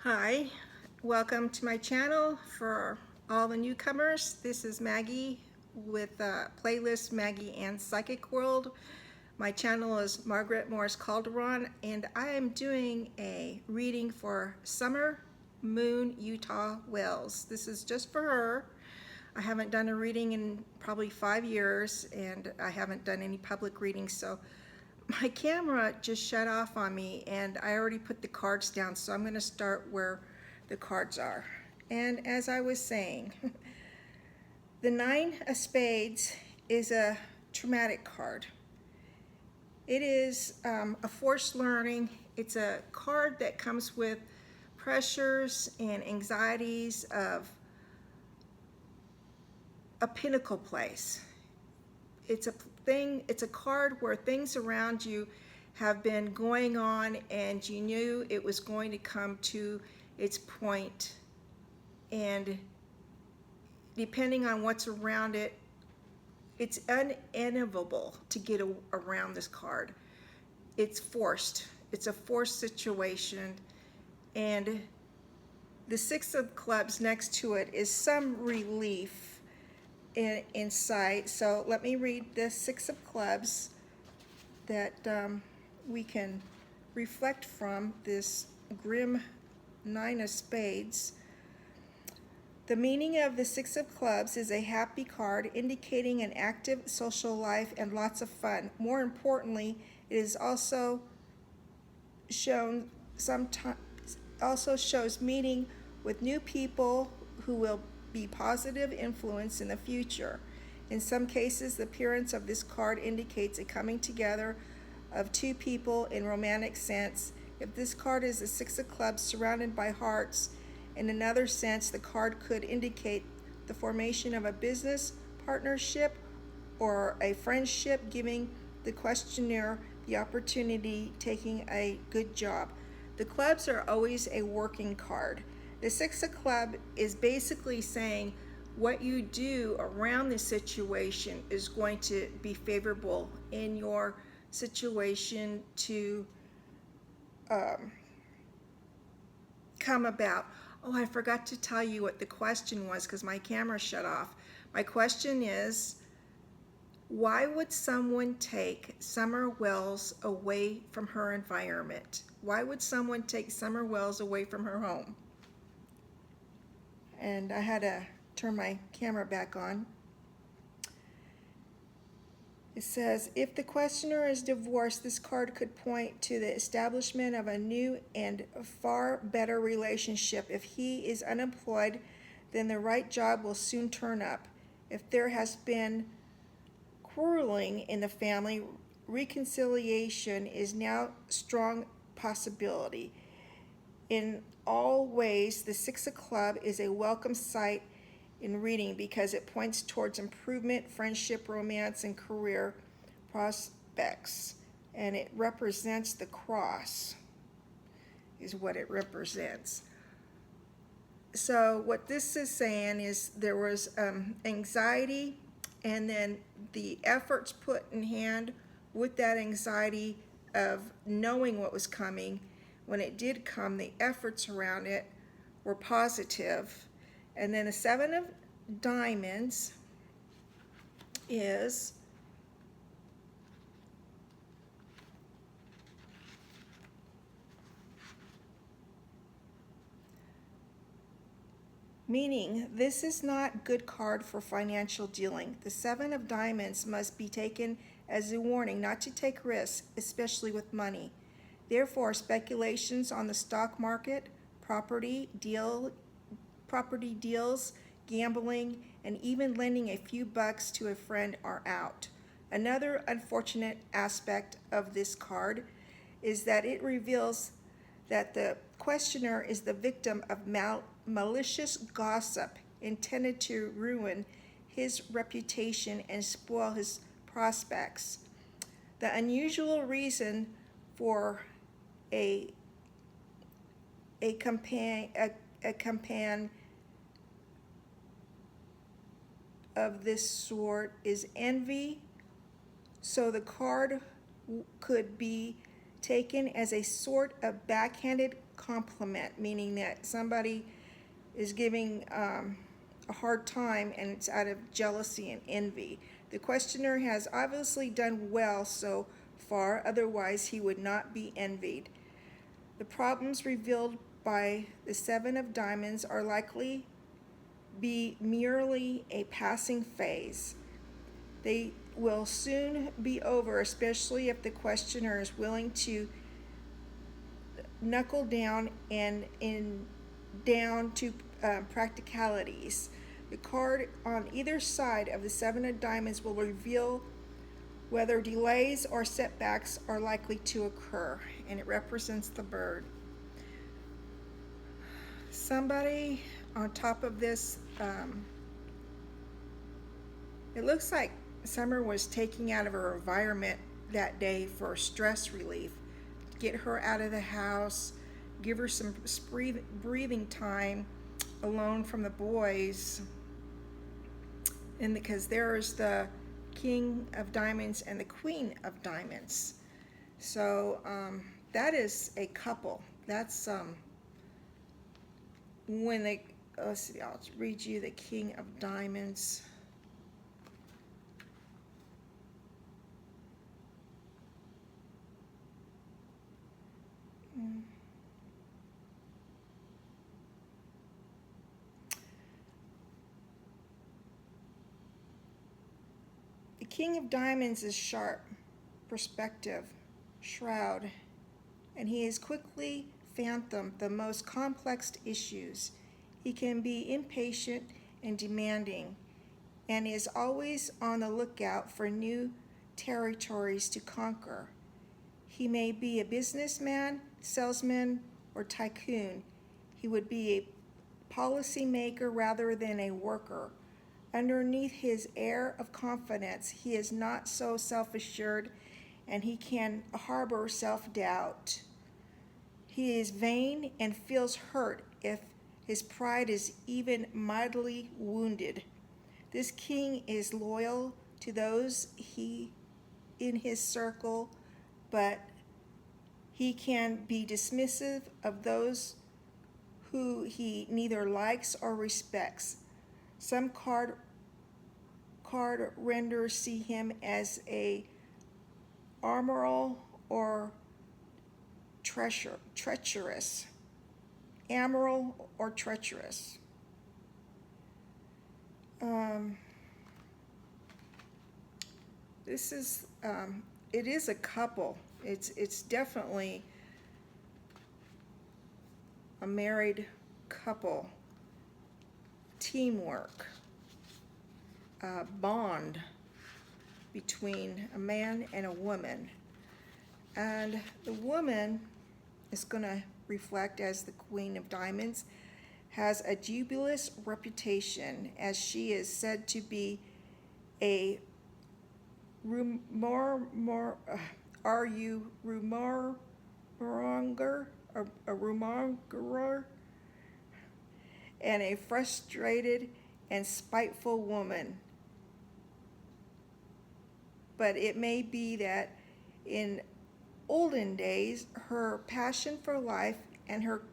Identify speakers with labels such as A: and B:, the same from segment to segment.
A: Hi, welcome to my channel. For all the newcomers, this is Maggie with playlist Maggie and Psychic World. My channel is Margaret Morris-Calderon, and I am doing a reading for Summer Moon Utah Wells. This is just for her. I haven't done a reading in probably 5 years, and I haven't done any public readings, so my camera just shut off on me, and I already put the cards down, so I'm going to start where the cards are. And as I was saying, the Nine of Spades is a traumatic card. It is a forced learning. It's a card that comes with pressures and anxieties of a pinnacle place. It's a card where things around you have been going on and you knew it was going to come to its point, and depending on what's around it, it's unenviable to get around this card. It's forced. It's a forced situation, and the Six of Clubs next to it is some relief in sight. So let me read the Six of Clubs that we can reflect from this grim Nine of Spades. The meaning of the Six of Clubs is a happy card indicating an active social life and lots of fun. More importantly, it is also shows meeting with new people who will be positive influence in the future. In some cases, the appearance of this card indicates a coming together of two people in romantic sense. If this card is the Six of Clubs surrounded by hearts, in another sense, the card could indicate the formation of a business partnership or a friendship, giving the questioner the opportunity taking a good job. The clubs are always a working card. The Six of Clubs is basically saying what you do around this situation is going to be favorable in your situation to come about. Oh, I forgot to tell you what the question was because my camera shut off. My question is, why would someone take Summer Wells away from her environment? Why would someone take Summer Wells away from her home? And I had to turn my camera back on. It says, if the questioner is divorced, this card could point to the establishment of a new and far better relationship. If he is unemployed, then the right job will soon turn up. If there has been quarreling in the family, reconciliation is now a strong possibility. In all ways, the Six of Clubs is a welcome sight in reading because it points towards improvement, friendship, romance, and career prospects. And it represents the cross, is what it represents. So what this is saying is there was anxiety, and then the efforts put in hand with that anxiety of knowing what was coming. When it did come, the efforts around it were positive. And then the Seven of Diamonds is meaning this is not good card for financial dealing. The Seven of Diamonds must be taken as a warning not to take risks, especially with money. Therefore, speculations on the stock market, property deals, gambling, and even lending a few bucks to a friend are out. Another unfortunate aspect of this card is that it reveals that the questioner is the victim of malicious gossip intended to ruin his reputation and spoil his prospects. The unusual reason for a campaign of this sort is envy, so the card could be taken as a sort of backhanded compliment, meaning that somebody is giving a hard time and it's out of jealousy and envy. The questioner has obviously done well so far, otherwise he would not be envied. The problems revealed by the Seven of Diamonds are likely be merely a passing phase. They will soon be over, especially if the questioner is willing to knuckle down and down to practicalities. The card on either side of the Seven of Diamonds will reveal whether delays or setbacks are likely to occur, and it represents the bird. Somebody on top of this, it looks like Summer was taking out of her environment that day for stress relief. Get her out of the house, give her some breathing time alone from the boys. And because there's the King of Diamonds and the Queen of Diamonds. So that is a couple. That's when they, let's see, I'll read you the King of Diamonds. The King of Diamonds is sharp, perspective, shroud, and he is quickly fathom the most complex issues. He can be impatient and demanding, and is always on the lookout for new territories to conquer. He may be a businessman, salesman, or tycoon. He would be a policymaker rather than a worker. Underneath his air of confidence, he is not so self-assured, and he can harbor self-doubt. He is vain and feels hurt if his pride is even mildly wounded. This king is loyal to those in his circle, but he can be dismissive of those who he neither likes or respects. Some card renders see him as a amoral or treacherous. Amoral or treacherous. This is it is a couple. It's definitely a married couple. Teamwork, bond between a man and a woman. And the woman is going to reflect as the Queen of Diamonds, has a dubious reputation as she is said to be a rumonger, and a frustrated and spiteful woman. But it may be that in olden days, her passion for life and her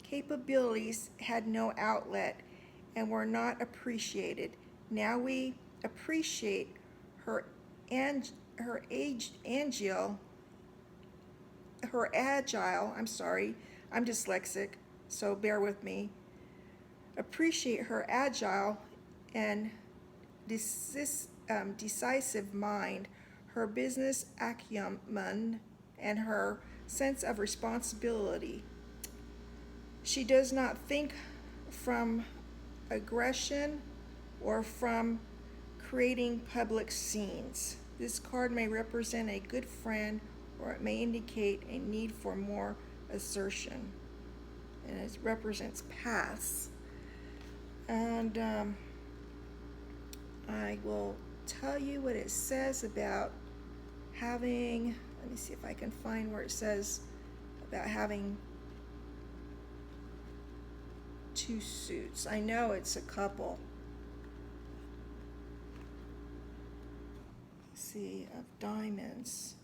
A: capabilities had no outlet and were not appreciated. Now we appreciate her agile, I'm dyslexic, so bear with me. Appreciate her agile and decisive mind, her business acumen, and her sense of responsibility. She does not think from aggression or from creating public scenes. This card may represent a good friend, or it may indicate a need for more assertion. And it represents paths. And I will tell you what it says about having, let me see if I can find where it says about having two suits. I know it's a couple. Let's see, of diamonds.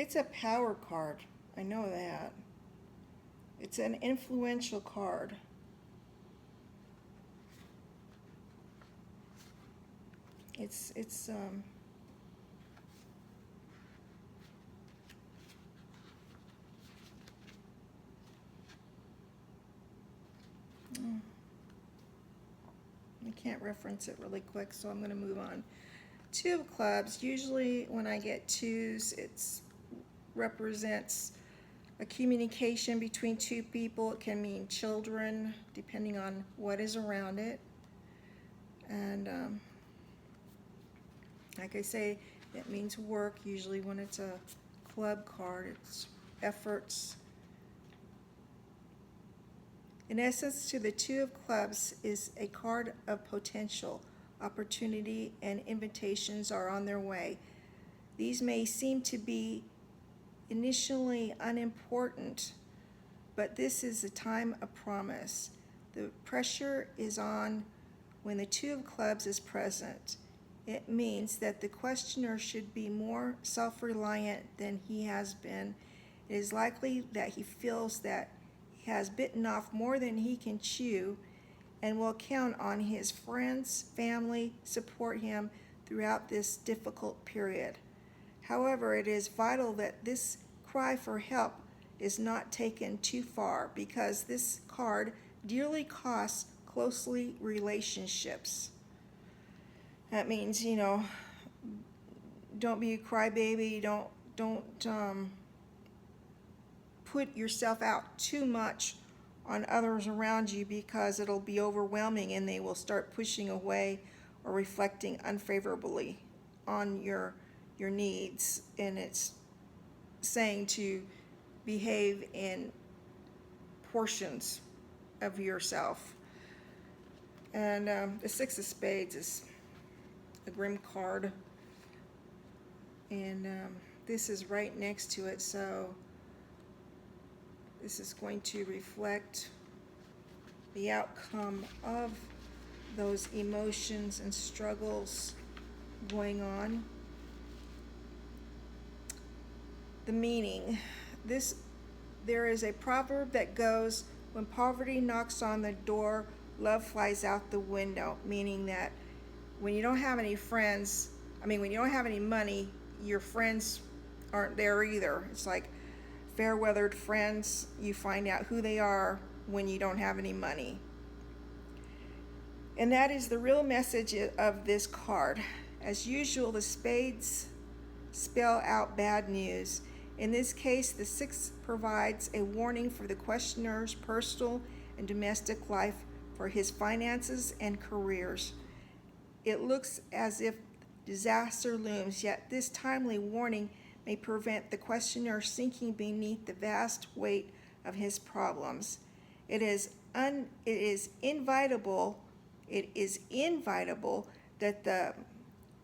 A: It's a power card. I know that. It's an influential card. It's I can't reference it really quick, so I'm going to move on. Two of clubs. Usually when I get twos, it represents a communication between two people. It can mean children, depending on what is around it. And like I say, it means work. Usually when it's a club card, it's efforts. In essence, to the two of clubs is a card of potential. Opportunity and invitations are on their way. These may seem to be initially unimportant, but this is a time of promise. The pressure is on when the two of clubs is present. It means that the questioner should be more self-reliant than he has been. It is likely that he feels that he has bitten off more than he can chew and will count on his friends, family, support him throughout this difficult period. However, it is vital that this cry for help is not taken too far, because this card dearly costs closely relationships. That means, don't be a crybaby. Don't put yourself out too much on others around you, because it'll be overwhelming and they will start pushing away or reflecting unfavorably on your needs. And it's saying to behave in portions of yourself. And the Six of Spades is a grim card, and this is right next to it, so this is going to reflect the outcome of those emotions and struggles going on. The meaning. There is a proverb that goes, when poverty knocks on the door, love flies out the window, meaning that when you don't have any friends, when you don't have any money, your friends aren't there either. It's like fair-weathered friends. You find out who they are when you don't have any money. And that is the real message of this card. As usual, the spades spell out bad news. In this case, the six provides a warning for the questioner's personal and domestic life, for his finances and careers. It looks as if disaster looms, yet this timely warning may prevent the questioner sinking beneath the vast weight of his problems. It is inevitable that the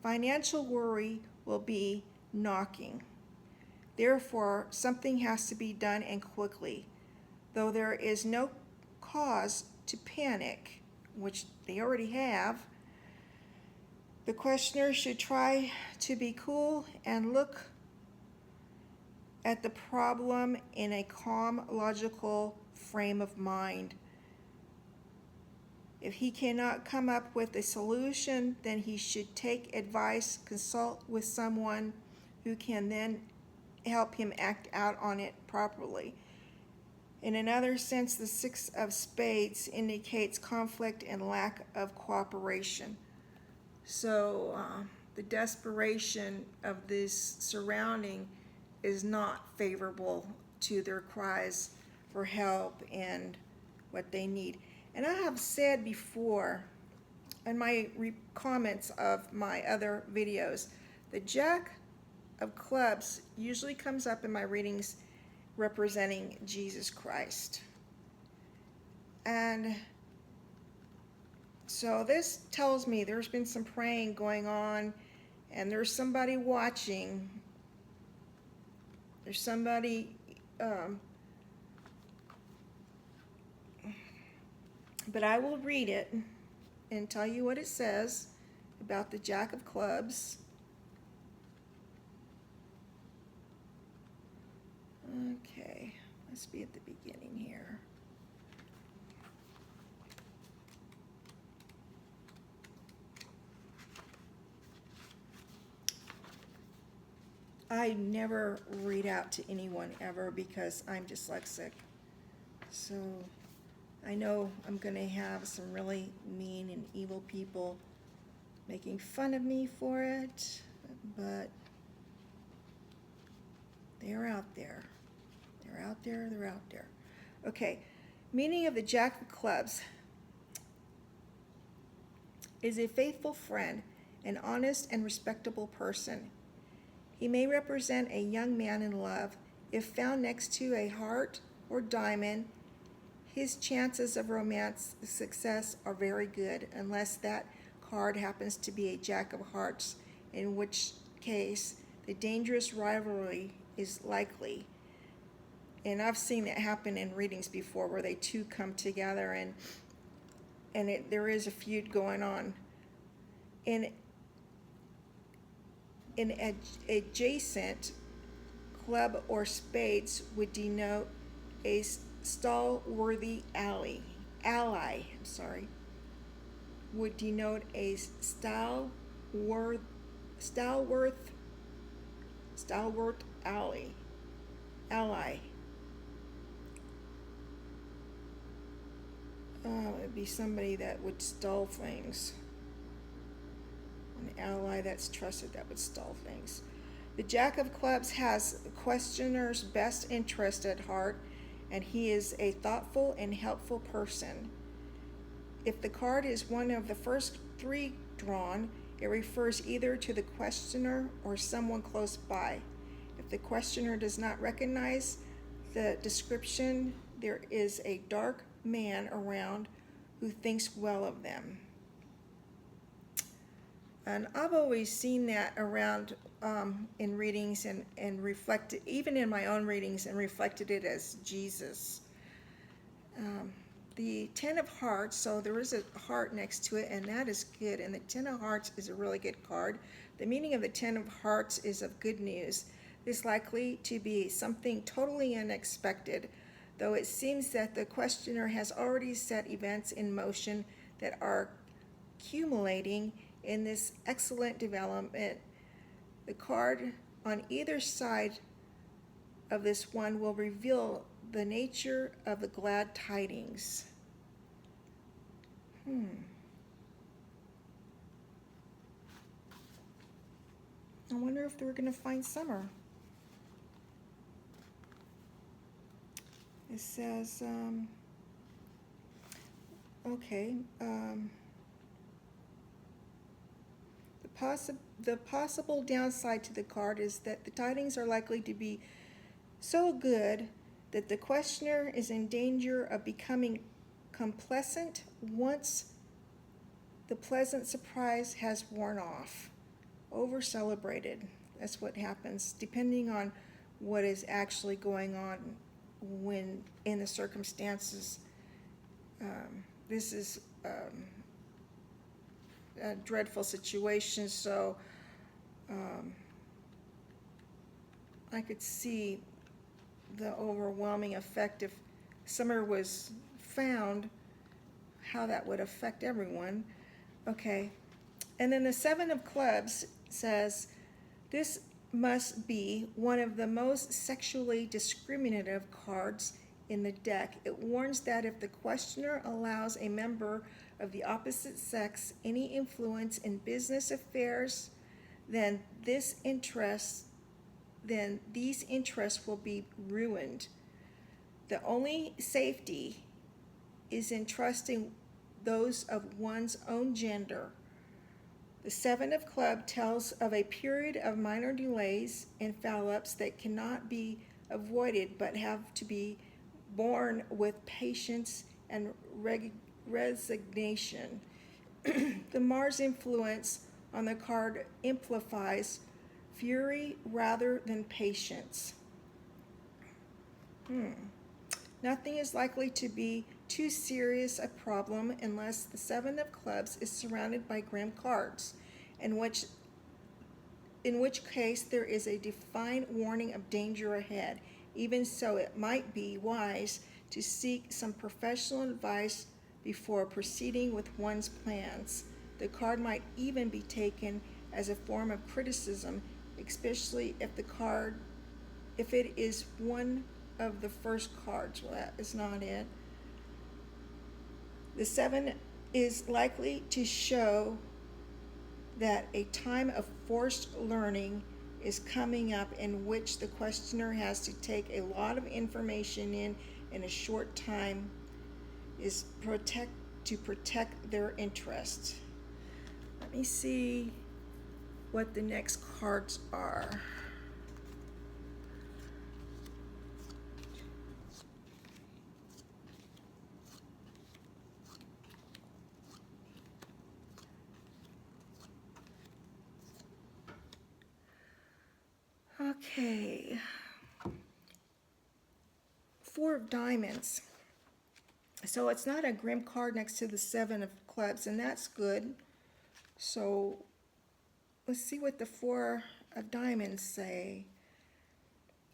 A: financial worry will be knocking. Therefore, something has to be done, and quickly. Though there is no cause to panic, which they already have, the questioner should try to be cool and look at the problem in a calm, logical frame of mind. If he cannot come up with a solution, then he should take advice, consult with someone who can then help him act out on it properly. In another sense, the Six of Spades indicates conflict and lack of cooperation. So the desperation of this surrounding is not favorable to their cries for help and what they need. And I have said before in my comments of my other videos, the Jack of Clubs usually comes up in my readings representing Jesus Christ. And so this tells me there's been some praying going on, and there's somebody watching. There's somebody, but I will read it and tell you what it says about the Jack of Clubs. Must be at the beginning here. I never read out to anyone ever because I'm dyslexic. So I know I'm going to have some really mean and evil people making fun of me for it, but they're out there. They're out there, they're out there. Okay, meaning of the Jack of Clubs is a faithful friend, an honest and respectable person. He may represent a young man in love. If found next to a heart or diamond, his chances of romance success are very good, unless that card happens to be a Jack of Hearts, in which case the dangerous rivalry is likely. And I've seen it happen in readings before where they two come together and there is a feud going on. In adjacent, club or spades would denote a stalworthy ally, would denote a stalwart ally. It'd be somebody that would stall things. An ally that's trusted that would stall things. The Jack of Clubs has the questioner's best interest at heart, and he is a thoughtful and helpful person. If the card is one of the first three drawn, it refers either to the questioner or someone close by. If the questioner does not recognize the description, there is a dark man around who thinks well of them. And I've always seen that around in readings and reflected, even in my own readings, and reflected it as Jesus. The Ten of Hearts, so there is a heart next to it, and that is good. And the Ten of Hearts is a really good card. The meaning of the Ten of Hearts is of good news. It's likely to be something totally unexpected, though it seems that the questioner has already set events in motion that are accumulating in this excellent development. The card on either side of this one will reveal the nature of the glad tidings. I wonder if we're going to find summer. It says, the possible downside to the card is that the tidings are likely to be so good that the questioner is in danger of becoming complacent once the pleasant surprise has worn off. Over-celebrated. That's what happens, depending on what is actually going on when in the circumstances. This is a dreadful situation, so I could see the overwhelming effect if summer was found, how that would affect everyone. Okay, and then the Seven of Clubs says, this must be one of the most sexually discriminative cards in the deck. It warns that if the questioner allows a member of the opposite sex any influence in business affairs, then these interests will be ruined. The only safety is in trusting those of one's own gender. The Seven of Clubs tells of a period of minor delays and foul-ups that cannot be avoided but have to be borne with patience and resignation. The Mars influence on the card amplifies fury rather than patience. Nothing is likely to be too serious a problem unless the Seven of Clubs is surrounded by grim cards, in which case there is a defined warning of danger ahead. Even so, it might be wise to seek some professional advice before proceeding with one's plans. The card might even be taken as a form of criticism, especially if it is one of the first cards. Well, that is not it. The 7 is likely to show that a time of forced learning is coming up in which the questioner has to take a lot of information in a short time to protect their interest. Let me see what the next cards are. Okay. 4 of diamonds. So it's not a grim card next to the 7 of clubs, and that's good. So let's see what the 4 of diamonds say.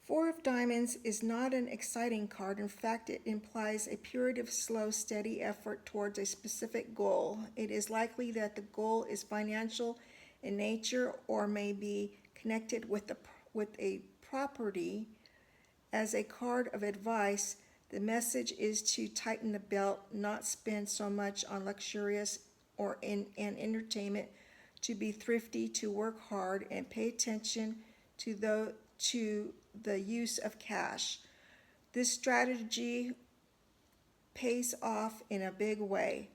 A: 4 of diamonds is not an exciting card. In fact, it implies a period of slow, steady effort towards a specific goal. It is likely that the goal is financial in nature or may be connected with a property. As a card of advice, the message is to tighten the belt, not spend so much on luxurious or and entertainment, to be thrifty, to work hard, and pay attention to the use of cash. This strategy pays off in a big way.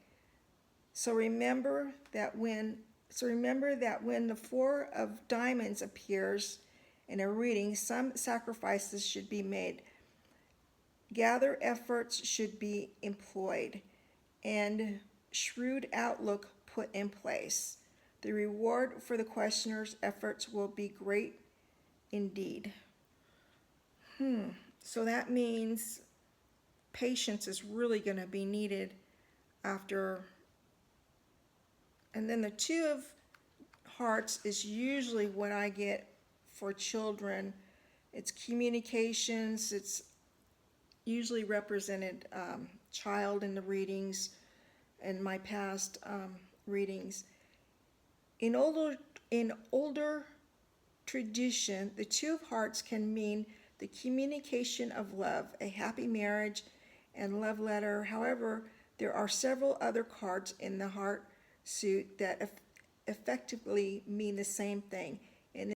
A: So remember that when the 4 of diamonds appears in a reading, some sacrifices should be made. Gather efforts should be employed, and shrewd outlook put in place. The reward for the questioner's efforts will be great indeed. So that means patience is really going to be needed after. And then the 2 of hearts is usually what I get for children. It's communications. It's usually represented child in the readings and my past readings. In older tradition, the 2 of hearts can mean the communication of love, a happy marriage, and love letter. However, there are several other cards in the heart suit that effectively mean the same thing.